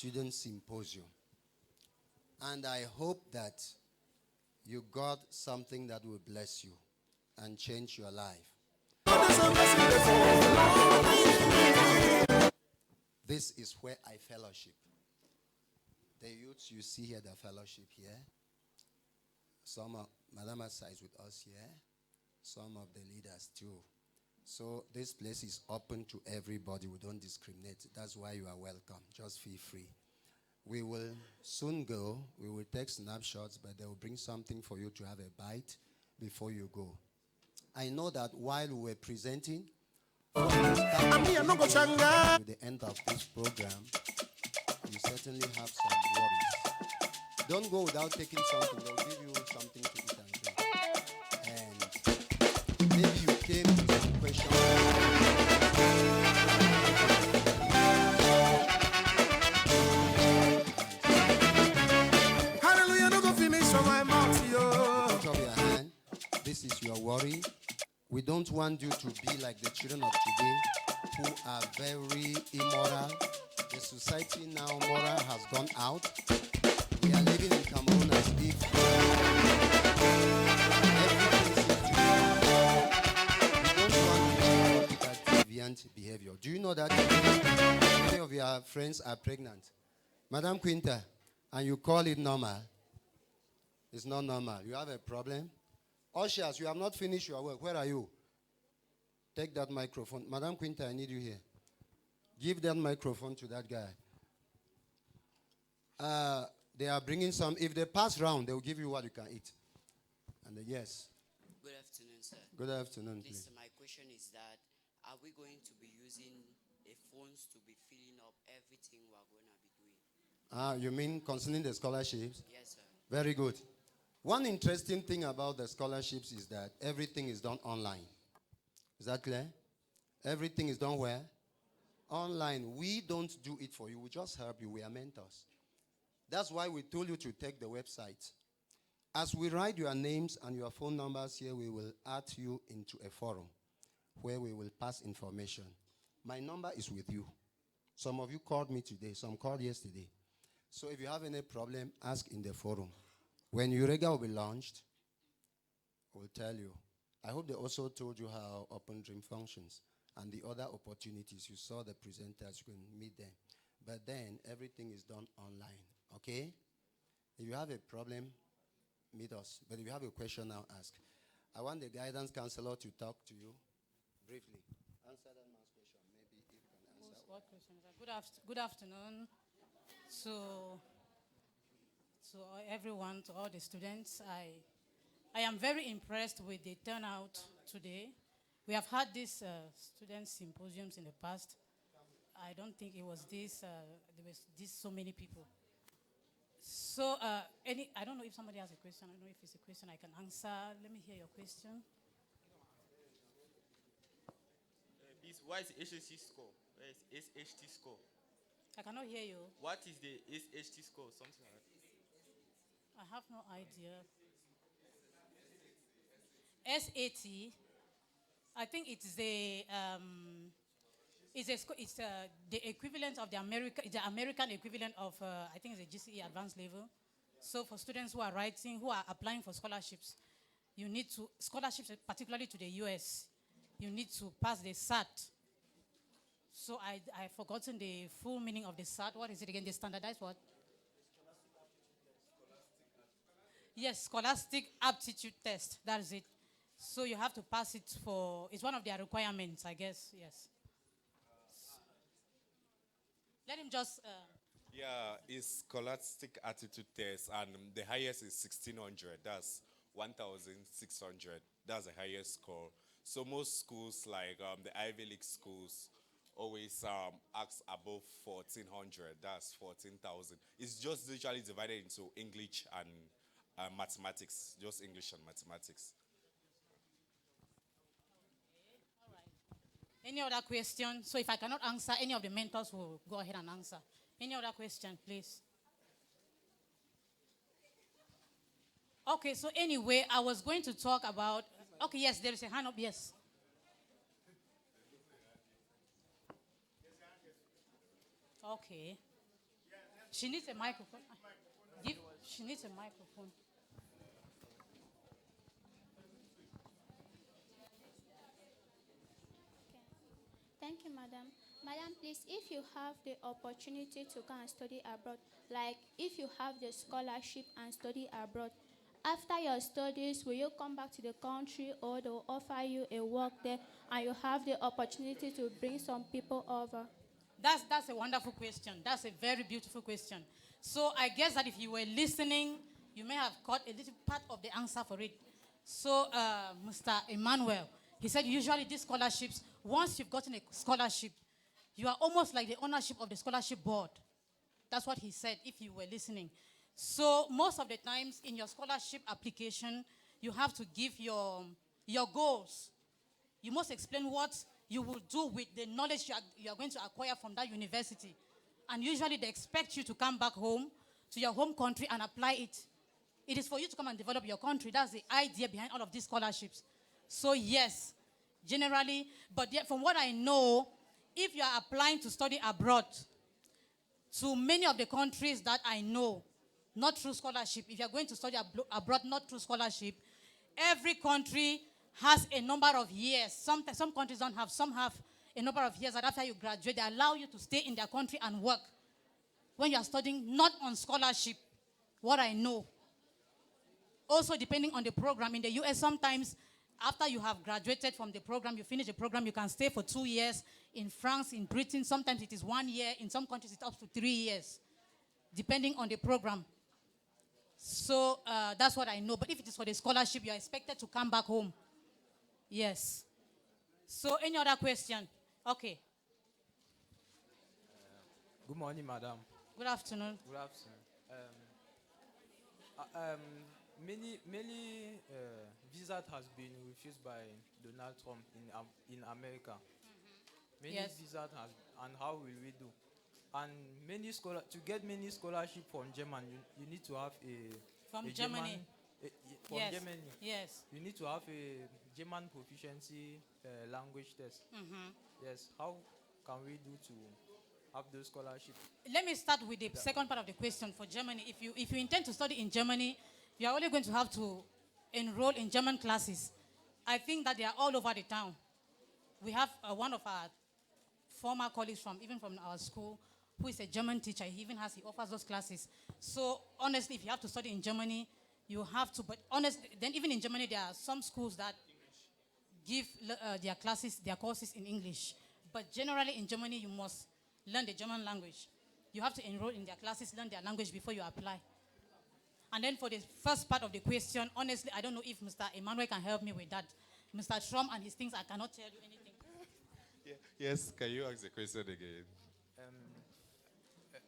Student Symposium. And I hope that you got something that will bless you and change your life. This is where I fellowship. The youths you see here, the fellowship here. Some of Madam Asa is with us here. Some of the leaders too. So this place is open to everybody. We don't discriminate. That's why you are welcome. Just feel free. We will soon go. We will take snapshots, but they will bring something for you to have a bite before you go. I know that while we were presenting, with the end of this program, you certainly have some worries. Don't go without taking something. They'll give you something to eat and drink. And maybe you came with some questions. Hallelujah, no go finish on my mouth, yo. Put up your hand. This is your worry. We don't want you to be like the children of today who are very immoral. The society now, moral has gone out. We are living in Cameroon as if everything seems to be. We don't want to look at deviant behavior. Do you know that many of your friends are pregnant? Madam Quinta, and you call it normal? It's not normal. You have a problem? Ushers, you have not finished your work. Where are you? Take that microphone. Madam Quinta, I need you here. Give that microphone to that guy. They are bringing some. If they pass round, they will give you what you can eat. And yes. Good afternoon, sir. Good afternoon, Please, please. my question is that, are we going to be using a phones to be filling up everything we are going to be doing? You mean concerning the scholarships? Yes, sir. Very good. One interesting thing about the scholarships is that everything is done online. Is that clear? Everything is done where? Online. We don't do it for you. We just help you. We are mentors. That's why we told you to take the website. As we write your names and your phone numbers here, we will add you into a forum where we will pass information. My number is with you. Some of you called me today. Some called yesterday. So if you have any problem, ask in the forum. When Eureka will be launched, we'll tell you. I hope they also told you how Open Dream functions and the other opportunities. You saw the presenters, you can meet them. But then everything is done online, okay? If you have a problem, meet us. But if you have a question now, ask. I want the guidance counselor to talk to you briefly. Answer that man's question. Maybe you can answer. What question is that? Good afternoon to everyone, to all the students. I am very impressed with the turnout today. We have had these student symposiums in the past. I don't think it was this, there was this so many people. So, I don't know if somebody has a question. I don't know if it's a question I can answer. Let me hear your question. What is HST score? Where is SHT score? I cannot hear you. What is the SHT score? Something like that. I have no idea. SAT, I think it's the the equivalent of the American equivalent of I think it's a GCE advanced level. So for students who are applying for scholarships, you need to scholarships particularly to the US. You need to pass the SAT. So I've forgotten the full meaning of the SAT. What is it again? The standardized what? Yes, Scholastic Aptitude Test. That is it. So you have to pass it it's one of their requirements, I guess. Yes. Let him just. Yeah, it's Scholastic Aptitude Test, and the highest is 1600. That's 1600. That's the highest score. So most schools, like the Ivy League schools, always ask above 1400. That's 14,000. It's just literally divided into English and mathematics, just English and mathematics. Okay. All right. Any other question? So if I cannot answer, any of the mentors will go ahead and answer. Any other question, please? Okay, so anyway, I was going to talk about, okay, yes, there is a hand up, yes. Okay. She needs a microphone. She needs a microphone. Thank you, madam. Madam, please, if you have the opportunity to go and study abroad, like if you have the scholarship and study abroad, after your studies, will you come back to the country or they'll offer you a work there and you have the opportunity to bring some people over? That's a wonderful question. That's a very beautiful question. So I guess that if you were listening, you may have caught a little part of the answer for it. So Mr. Emmanuel, he said usually these scholarships, once you've gotten a scholarship, you are almost like the ownership of the scholarship board. That's what he said, if you were listening. So most of the times in your scholarship application, you have to give your goals. You must explain what you will do with the knowledge you are going to acquire from that university. And usually they expect you to come back home to your home country and apply it. It is for you to come and develop your country. That's the idea behind all of these scholarships. So yes, generally, but yet from what I know, if you are applying to study abroad, to many of the countries that I know, not through scholarship, if you are going to study abroad, not through scholarship, every country has a number of years. Some countries don't have, some have a number of years that after you graduate, they allow you to stay in their country and work when you are studying, not on scholarship, what I know. Also, depending on the program, in the US, sometimes after you have graduated from the program, you finish the program, you can stay for 2 years. In France, in Britain, sometimes it is 1 year. In some countries, it's up to 3 years, depending on the program. So that's what I know. But if it is for the scholarship, you are expected to come back home. Yes. So any other question? Okay. Good morning, madam. Good afternoon. Good afternoon. Many visas has been refused by Donald Trump in America. Many Yes. visas has, and how will we do? And to get many scholarship from Germany, you need to have From a Germany. from Yes. Germany. Yes. You need to have a German proficiency language test. Yes. How can we do to have those scholarships? Let me start with the second part of the question for Germany. If you intend to study in Germany, you are only going to have to enroll in German classes. I think that they are all over the town. We have one of our former colleagues even from our school who is a German teacher. He offers those classes. So honestly, if you have to study in Germany, you have to. But honestly, then even in Germany, there are some schools that give their courses in English. But generally in Germany, you must learn the German language. You have to enroll in their classes, learn their language before you apply. And then for the first part of the question, honestly, I don't know if Mr. Emmanuel can help me with that. Mr. Trump and his things, I cannot tell you anything. Yeah. Yes, can you ask the question again?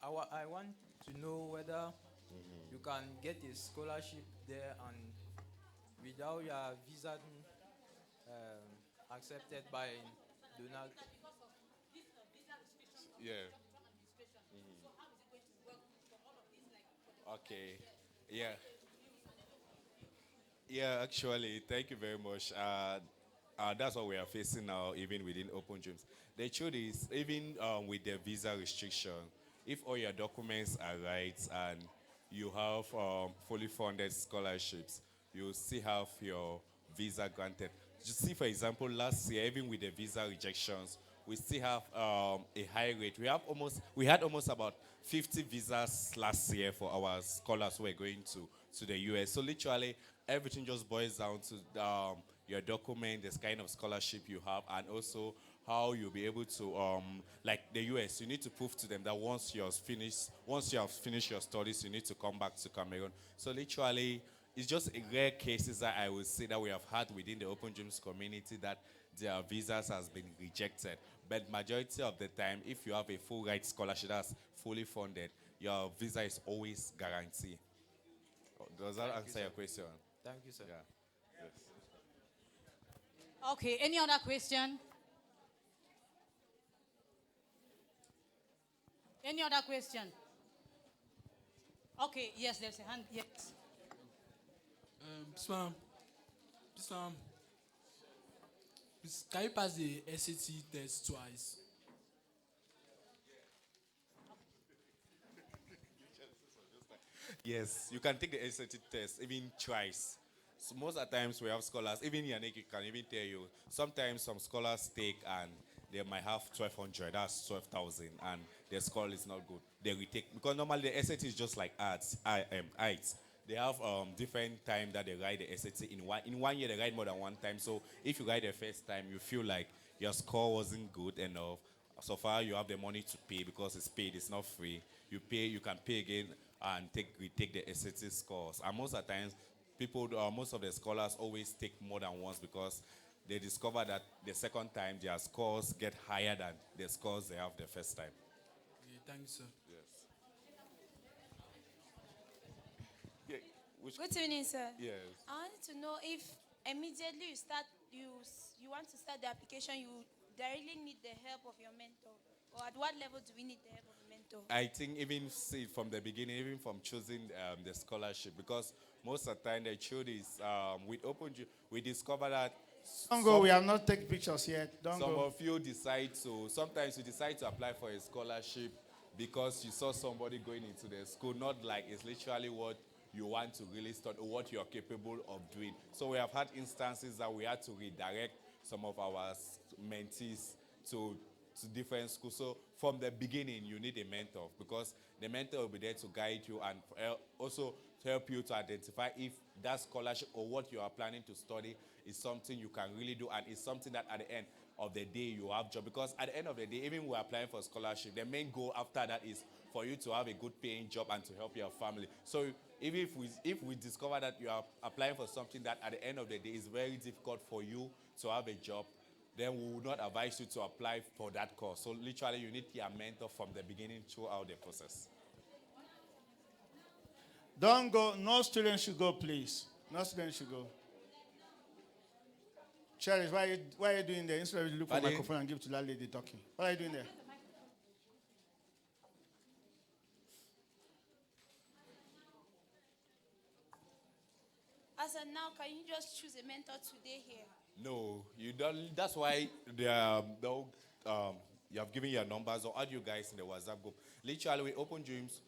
I want to know whether you can get a scholarship there and without your visa accepted by Donald. Yeah. Okay. Yeah. Yeah, actually, thank you very much. That's what we are facing now, even within Open Dreams. The truth is, even with the visa restriction, if all your documents are right and you have fully funded scholarships, you still have your visa granted. Just see, for example, last year, even with the visa rejections, we still have a high rate. We had almost about 50 visas last year for our scholars who were going to the US. So literally, everything just boils down to your document, this kind of scholarship you have, and also how you'll be able to, like the US, you need to prove to them that once you have finished your studies, you need to come back to Cameroon. So literally, it's just rare cases that I would say that we have had within the Open Dreams community that their visas has been rejected. But majority of the time, if you have a full ride scholarship that's fully funded, your visa is always guaranteed. Does that answer your question? Thank you, sir. Yeah. Yes. Okay, any other question? Any other question? Okay, yes, there's a hand. Yes. Please, can you pass the SAT test twice? Yes, you can take the SAT test even twice. So most of the times we have scholars, even Yannick can even tell you, sometimes some scholars take and they might have 1,200, that's 12,000, and their score is not good. They retake, because normally the SAT is just like arts. They have different time that they write the SAT in 1 year. They write more than one time. So if you write the first time, you feel like your score wasn't good enough. So far, you have the money to pay because it's paid. It's not free. You pay. You can pay again and retake the SAT scores. And most of the times, most of the scholars always take more than once because they discover that the second time their scores get higher than the scores they have the first time. Okay, thank you, sir. Yes. Yeah. Good evening, sir. Yes. I wanted to know if immediately you want to start the application, you directly need the help of your mentor, or at what level do we need the help of a mentor? I think even see from the beginning, even from choosing the scholarship, because most of the time the truth is with we discover that Don't go. We have not taken pictures yet. Don't some go. of you decide to, sometimes you decide to apply for a scholarship because you saw somebody going into the school, not like it's literally what you want to really study or what you're capable of doing. So we have had instances that we had to redirect some of our mentees to different schools. So from the beginning, you need a mentor because the mentor will be there to guide you and also to help you to identify if that scholarship or what you are planning to study is something you can really do and is something that at the end of the day you have job. Because at the end of the day, even we're applying for scholarship, the main goal after that is for you to have a good paying job and to help your family. So even if we discover that you are applying for something that at the end of the day is very difficult for you to have a job, then we would not advise you to apply for that course. So literally you need your mentor from the beginning throughout the process. Don't go. No student should go, please. No student should go. Cherish, why are you doing there? Instead of you look for a Pardon? microphone and give to that lady talking. What are you doing there? As of now, can you just choose a mentor today here? No, you don't. That's why you have given your numbers or add you guys in the WhatsApp group. Literally, we open dreams.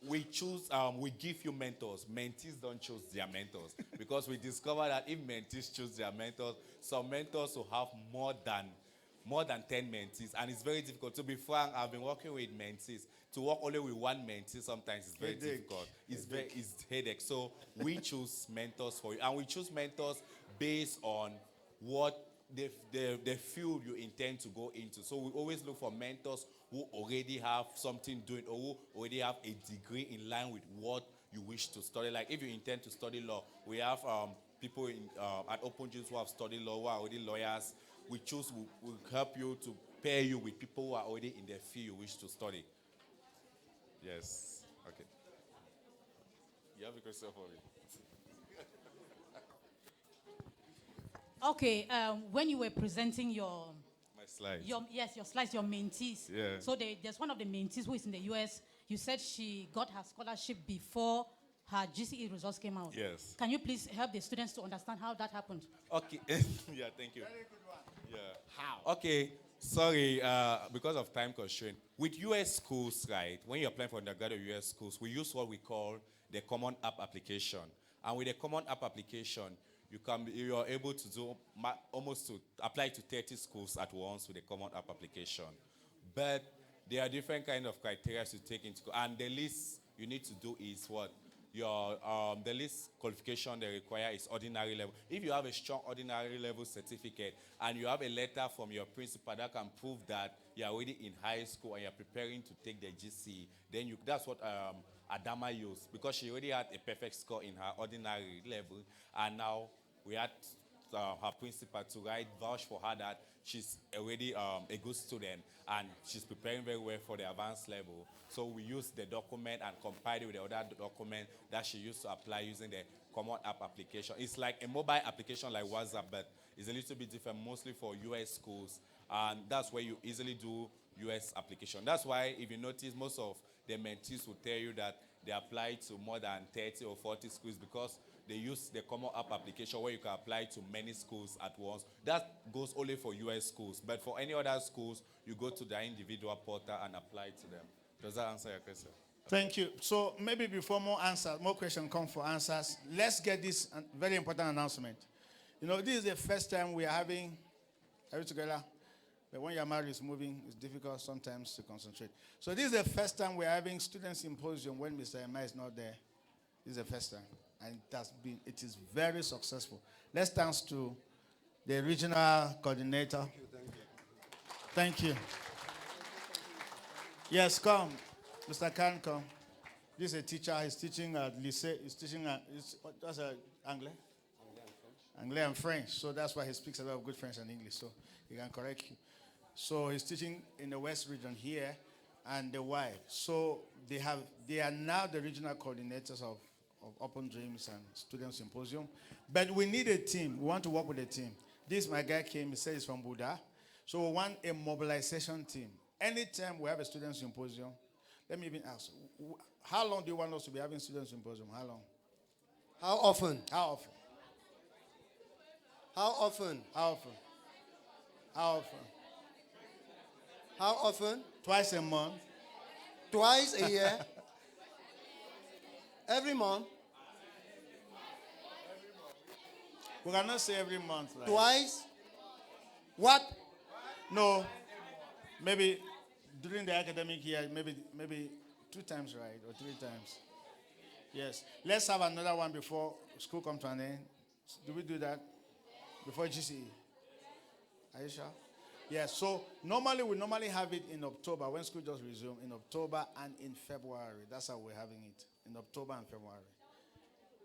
We choose. We give you mentors. Mentees don't choose their mentors because we discover that if mentees choose their mentors, some mentors will have more than 10 mentees, and it's very difficult. To be frank, I've been working with mentees. To work only with one mentee sometimes is very difficult. It's headache. So we choose mentors for you, and we choose mentors based on what the field you intend to go into. So we always look for mentors who already have something doing or who already have a degree in line with what you wish to study. Like if you intend to study law, we have people at Open Gyms who have studied law, who are already lawyers. We help you to pair you with people who are already in the field you wish to study. Yes. Okay. You have a question for me? Okay, when you were presenting your My slides. your slides, your mentees. Yeah. So there's one of the mentees who is in the US. You said she got her scholarship before her GCE results came out. Yes. Can you please help the students to understand how that happened? Okay. Yeah, thank you. Very good one. Yeah. How? Okay. Sorry, because of time constraint. With US schools, right, when you're applying for undergraduate US schools, we use what we call the Common App application. And with the Common App application, you are able to do almost to apply to 30 schools at once with the Common App application. But there are different kind of criteria to take into account. And the least you need to do is what? The least qualification they require is ordinary level. If you have a strong ordinary level certificate and you have a letter from your principal that can prove that you're already in high school and you're preparing to take the GCE, then that's what Adama used, because she already had a perfect score in her ordinary level, and now we had her principal to vouch for her that she's already a good student and she's preparing very well for the advanced level. So we used the document and compiled it with the other document that she used to apply using the Common App application. It's like a mobile application like WhatsApp, but it's a little bit different, mostly for US schools. And that's where you easily do US application. That's why if you notice, most of the mentees will tell you that they apply to more than 30 or 40 schools because they use the Common App application where you can apply to many schools at once. That goes only for US schools. But for any other schools, you go to their individual portal and apply to them. Does that answer your question? Thank you. So maybe before more questions come for answers, let's get this very important announcement. You know, this is the first time we are having, are we together? But when your married is moving, it's difficult sometimes to concentrate. So this is the first time we are having student symposium when Mr. Emma is not there. This is the first time. And it is very successful. Let's thanks to the regional coordinator. Thank you. Yes, come. Mr. Khan, come. This is a teacher. He's teaching at lycée. He's teaching what's Anglais? Anglais and French. So that's why he speaks a lot of good French and English. So he can correct you. So he's teaching in the West region here and the Y. So they are now the regional coordinators of Open Dreams and Student Symposium. But we need a team. We want to work with a team. This, my guy came, he said he's from Buddha. So we want a mobilization team. Anytime we have a student symposium, let me even ask, how long do you want us to be having student symposium? How long? How often? How often? How often? How often? How often? How often? Twice a month. Twice a year? Every month? We cannot say every month. Like. Twice? What? No. Maybe during the academic year, maybe 2 times, right? Or 3 times. Yes. Let's have another one before school comes to an end. Do we do that? Before GCE? Are you sure? Yes. So we normally have it in October when school just resumes. In October and in February. That's how we're having it. In October and February.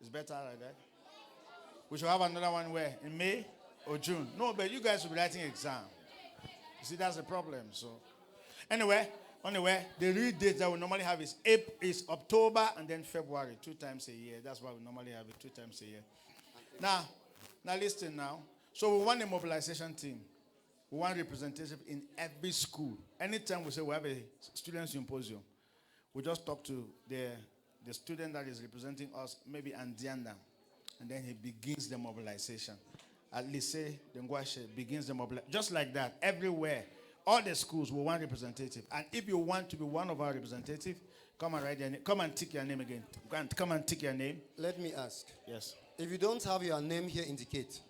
It's better like that. We should have another one where? In May or June? No, but you guys will be writing exam. You see, that's the problem. So, anyway, the real date that we normally have is October and then February, 2 times a year. That's why we normally have it 2 times a year. Now listen now. So we want a mobilization team. We want representative in every school. Anytime we say we have a student symposium, we just talk to the student that is representing us, maybe Andianda, and then he begins the mobilization. At lycée, the Ngwashe begins the mobilization. Just like that, everywhere, all the schools will want representative. And if you want to be one of our representatives, come and write your name. Come and tick your name again. Come and tick your name. Let me ask. Yes. If you don't have your name here, indicate.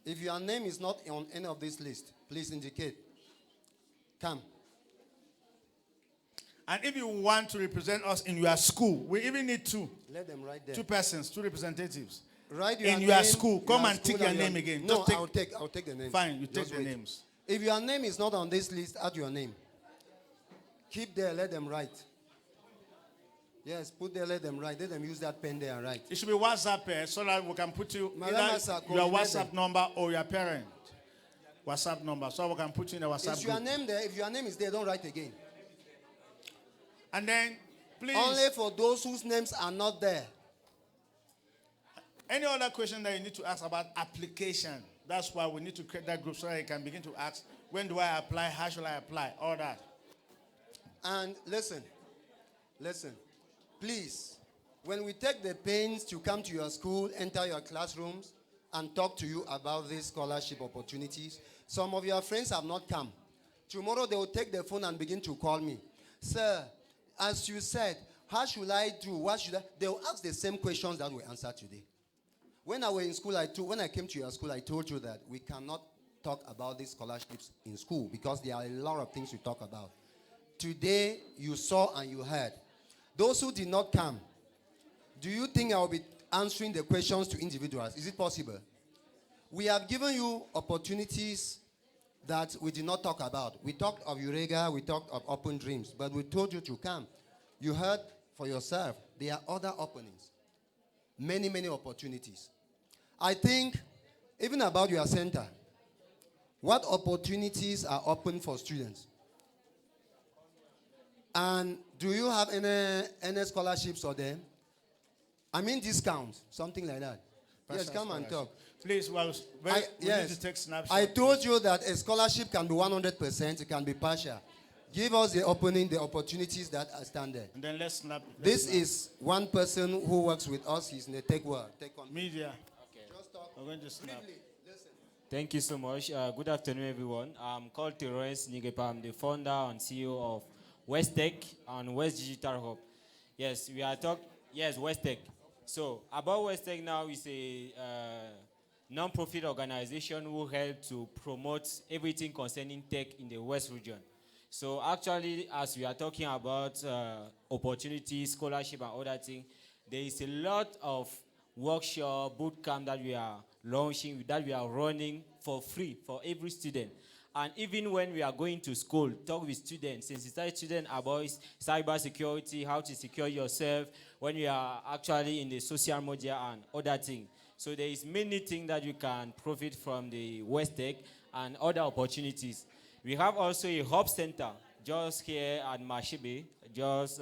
If your name is not on any of this list, please indicate. Come. And if you want to represent us in your school, we even need 2. Let them write there. 2 persons, 2 representatives. Write your in name, your school. Come and school tick your name again. No, I'll take the names. Fine, you Just take the wait. names. If your name is not on this list, add your name. Keep there, let them write. Yes, put there, let them write. Let them use that pen there and write. It should be WhatsApp so that we can put you Madam either Asa, your coordinate WhatsApp them. number or your parent WhatsApp number, so we can put you in the WhatsApp Is your group. name there? If your name is there, don't write again. And then, please, Only for those whose names are not there. any other question that you need to ask about application, that's why we need to create that group so that you can begin to ask, when do I apply, how should I apply, all that. And listen, please, when we take the pains to come to your school, enter your classrooms, and talk to you about these scholarship opportunities, some of your friends have not come. Tomorrow they will take the phone and begin to call me. Sir, as you said, how should I do? What should I? They will ask the same questions that we answered today. When I was in school, when I came to your school, I told you that we cannot talk about these scholarships in school because there are a lot of things to talk about. Today, you saw and you heard. Those who did not come, do you think I will be answering the questions to individuals? Is it possible? We have given you opportunities that we did not talk about. We talked of Urega, we talked of Open Dreams, but we told you to come. You heard for yourself. There are other openings. Many, many opportunities. I think, even about your center, what opportunities are open for students? And do you have any scholarships for them? I mean discounts, something like that. Yes, come and talk. Please, we need to take snapshots. I told you that a scholarship can be 100%, it can be partial. Give us the opening, the opportunities that are standard. And then let's snap. This is one person who works with us. He's in the tech world. Media. Okay. Just talk. We're going to snap. Briefly, listen. Thank you so much. Good afternoon, everyone. I'm called Terence Nigepa. I'm the founder and CEO of West Tech and West Digital Hub. Yes, we are talking. Yes, West Tech. So about West Tech now is a non-profit organization who help to promote everything concerning tech in the West region. So actually, as we are talking about opportunities, scholarship, and other things, there is a lot of workshop, boot camp that we are launching, that we are running for free for every student. And even when we are going to school, talk with students, sensitize students about cyber security, how to secure yourself when you are actually in the social media and other things. So there is many things that you can profit from the West Tech and other opportunities. We have also a hub center just here at Mashibe, just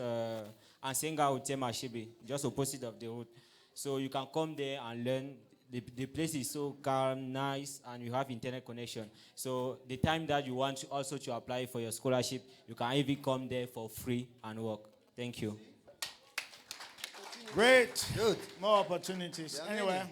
Ansenga Hotel Mashibe, just opposite of the road. So you can come there and learn. The place is so calm, nice, and you have internet connection. So the time that you want also to apply for your scholarship, you can even come there for free and work. Thank you. Great. Good. More opportunities. Yeah, Anyway,